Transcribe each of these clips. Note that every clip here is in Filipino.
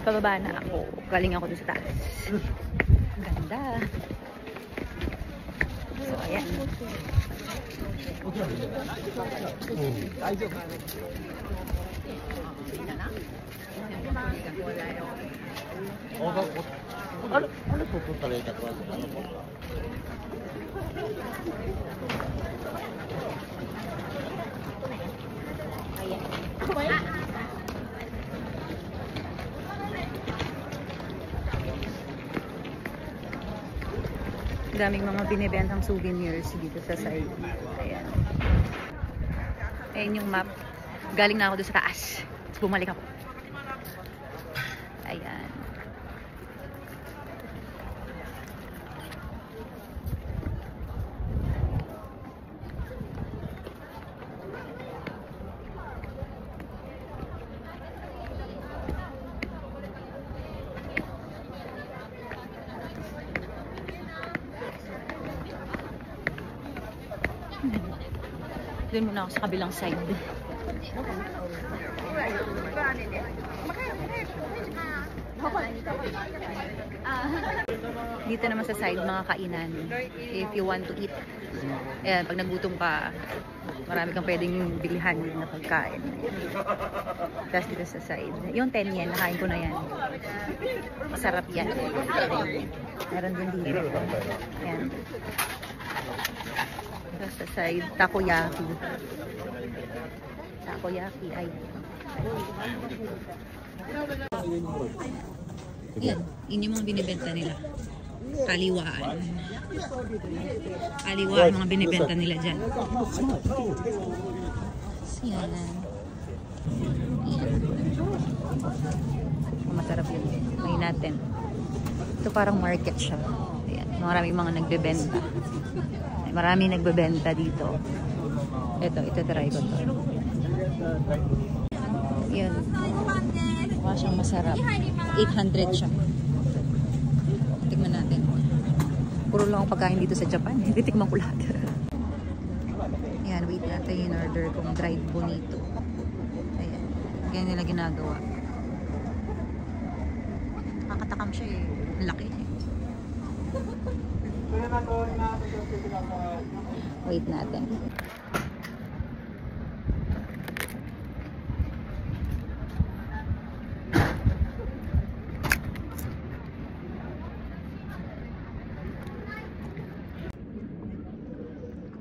Pababa na ako. Galing ako doon sa taas. Ganda. So, ayan. Ano pupunta rin ka tuwa? Ano po? Daming mga binibentang souvenirs dito sa side. Ayan. Ayan yung map. Galing na ako doon sa taas. Tapos bumalik ako. Ayan. Doon muna ako sa kabilang side. Dito naman sa side, mga kainan. If you want to eat. Ayan, pag nagutom ka, marami kang pwedeng bilihan na pagkain. Tapos dito sa side. Yung 10 yen, nakain ko na yan. Masarap yan. Meron din dito. Ayan. Tapos sa side, takoyaki. Takoyaki ay. Yan, yun yung mga binibenta nila. Kaliwaan. Kaliwaan mga binibenta nila dyan. Yan. Yan. Masarap yun. May natin. Ito parang market siya. Ayan. Maraming mga nagbebenta. Maraming nagbebenta dito. Ito try ko to. Yan. Mukha siyang masarap. 800 siya. Tignan natin. Puro lang ang pagkain dito sa Japan. Hindi tikman ko lahat. Yan, wait natin yung order kong dried bonito. Ayan. Ganyan nila ginagawa. Nakakatakam siya eh. Laki eh. Wait natin.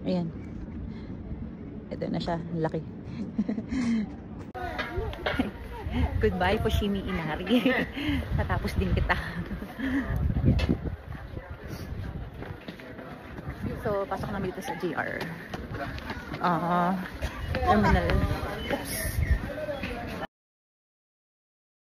Ayan. Ito na siya. Laki. Goodbye, Fushimi Inari. Natapos din kita. So, pasok namin dito sa JR. Terminal. Oops.